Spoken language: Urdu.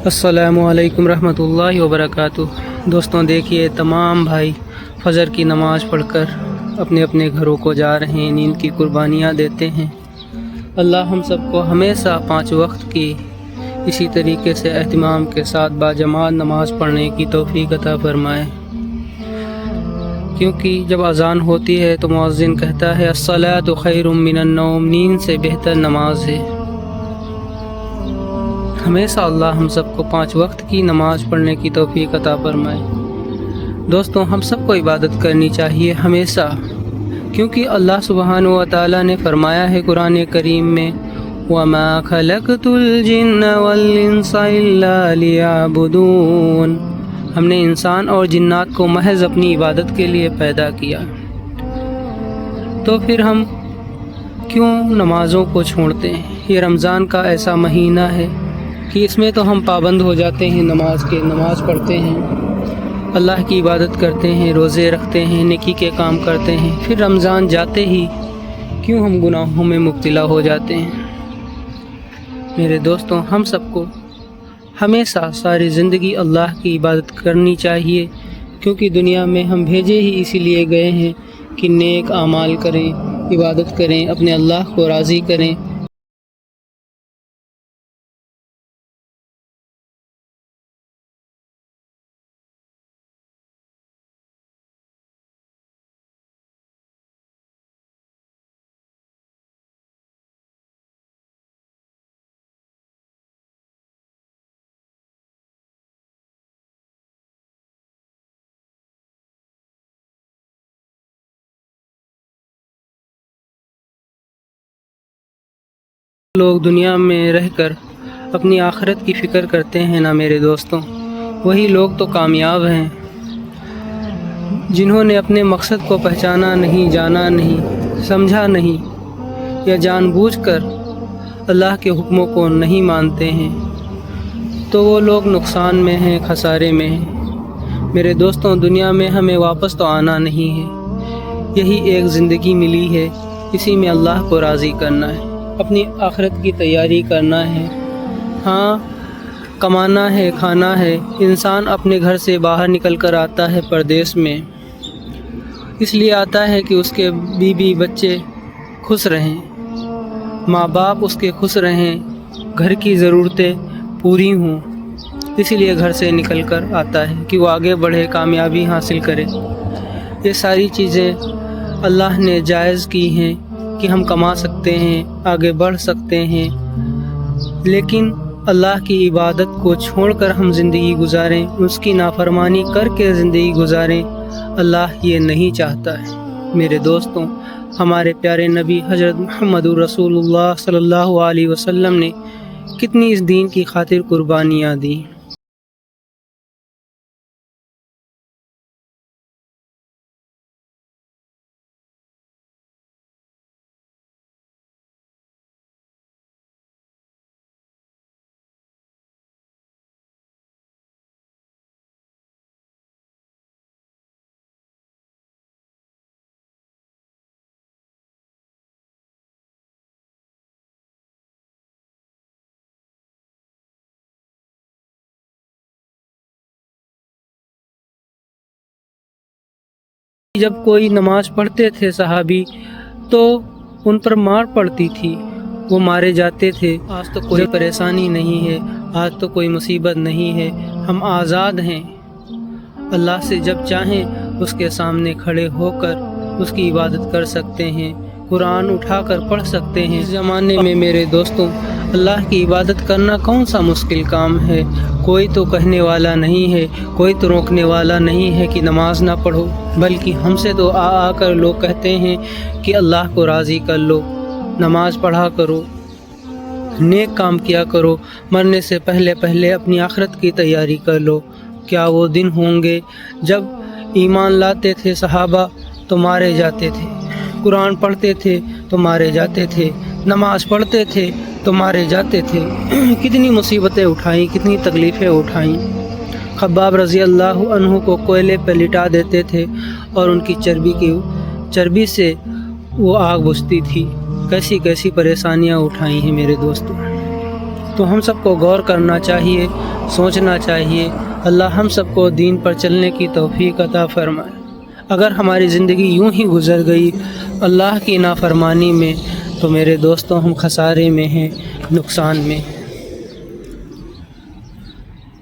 السلام علیکم رحمۃ اللہ وبرکاتہ۔ دوستوں دیکھیے، تمام بھائی فجر کی نماز پڑھ کر اپنے اپنے گھروں کو جا رہے ہیں، نیند کی قربانیاں دیتے ہیں۔ اللہ ہم سب کو ہمیشہ 5 وقت کی اسی طریقے سے اہتمام کے ساتھ باجماعت نماز پڑھنے کی توفیق عطا فرمائے، کیونکہ جب اذان ہوتی ہے تو مؤذن کہتا ہے الصلاۃ خیر من النوم، نیند سے بہتر نماز ہے۔ ہمیشہ اللہ ہم سب کو 5 وقت کی نماز پڑھنے کی توفیق عطا فرمائے۔ دوستوں، ہم سب کو عبادت کرنی چاہیے ہمیشہ، کیونکہ اللہ سبحانہ و تعالیٰ نے فرمایا ہے قرآن کریم میں وَمَا خَلَقْتُ الْجِنَّ وَالْإِنسَ إِلَّا لِيَعْبُدُونَ، ہم نے انسان اور جنات کو محض اپنی عبادت کے لیے پیدا کیا، تو پھر ہم کیوں نمازوں کو چھوڑتے ہیں؟ یہ رمضان کا ایسا مہینہ ہے کہ اس میں تو ہم پابند ہو جاتے ہیں نماز پڑھتے ہیں، اللہ کی عبادت کرتے ہیں، روزے رکھتے ہیں، نیکی کے کام کرتے ہیں، پھر رمضان جاتے ہی کیوں ہم گناہوں میں مبتلا ہو جاتے ہیں؟ میرے دوستوں، ہم سب کو ہمیشہ ساری زندگی اللہ کی عبادت کرنی چاہیے، کیونکہ دنیا میں ہم بھیجے ہی اسی لیے گئے ہیں کہ نیک اعمال کریں، عبادت کریں، اپنے اللہ کو راضی کریں۔ لوگ دنیا میں رہ کر اپنی آخرت کی فکر کرتے ہیں نا میرے دوستوں، وہی لوگ تو کامیاب ہیں جنہوں نے اپنے مقصد کو پہچانا نہیں، جانا نہیں، سمجھا نہیں، یا جان بوجھ کر اللہ کے حکموں کو نہیں مانتے ہیں، تو وہ لوگ نقصان میں ہیں، خسارے میں ہیں۔ میرے دوستوں، دنیا میں ہمیں واپس تو آنا نہیں ہے، یہی ایک زندگی ملی ہے، اسی میں اللہ کو راضی کرنا ہے، اپنی آخرت کی تیاری کرنا ہے۔ ہاں، کمانا ہے، کھانا ہے۔ انسان اپنے گھر سے باہر نکل کر آتا ہے پردیس میں، اس لیے آتا ہے کہ اس کے بیوی بچے خوش رہیں، ماں باپ اس کے خوش رہیں، گھر کی ضرورتیں پوری ہوں، اسی لیے گھر سے نکل کر آتا ہے کہ وہ آگے بڑھے، کامیابی حاصل کرے۔ یہ ساری چیزیں اللہ نے جائز کی ہیں کہ ہم کما سکتے ہیں، آگے بڑھ سکتے ہیں، لیکن اللہ کی عبادت کو چھوڑ کر ہم زندگی گزاریں، اس کی نافرمانی کر کے زندگی گزاریں، اللہ یہ نہیں چاہتا ہے۔ میرے دوستوں، ہمارے پیارے نبی حضرت محمد رسول اللہ صلی اللہ علیہ وسلم نے کتنی اس دین کی خاطر قربانیاں دیں۔ جب کوئی نماز پڑھتے تھے صحابی تو ان پر مار پڑتی تھی، وہ مارے جاتے تھے۔ آج تو کوئی پریشانی نہیں ہے، آج تو کوئی مصیبت نہیں ہے، ہم آزاد ہیں، اللہ سے جب چاہیں اس کے سامنے کھڑے ہو کر اس کی عبادت کر سکتے ہیں، قرآن اٹھا کر پڑھ سکتے ہیں۔ اس زمانے میں میرے دوستوں، اللہ کی عبادت کرنا کون سا مشکل کام ہے؟ کوئی تو کہنے والا نہیں ہے، کوئی تو روکنے والا نہیں ہے کہ نماز نہ پڑھو، بلکہ ہم سے تو آ کر لوگ کہتے ہیں کہ اللہ کو راضی کر لو، نماز پڑھا کرو، نیک کام کیا کرو، مرنے سے پہلے اپنی آخرت کی تیاری کر لو۔ کیا وہ دن ہوں گے جب ایمان لاتے تھے صحابہ تو مارے جاتے تھے، قرآن پڑھتے تھے تو مارے جاتے تھے، نماز پڑھتے تھے تو مارے جاتے تھے، کتنی مصیبتیں اٹھائیں، کتنی تکلیفیں اٹھائیں۔ خباب رضی اللہ عنہ کو کوئلے پہ لٹا دیتے تھے اور ان کی چربی سے وہ آگ بجھتی تھی۔ کیسی کیسی پریشانیاں اٹھائی ہیں میرے دوستوں۔ تو ہم سب کو غور کرنا چاہیے، سوچنا چاہیے۔ اللہ ہم سب کو دین پر چلنے کی توفیق عطا فرمائے۔ اگر ہماری زندگی یوں ہی گزر گئی اللہ کی نافرمانی میں تو میرے دوستوں ہم خسارے میں ہیں، نقصان میں۔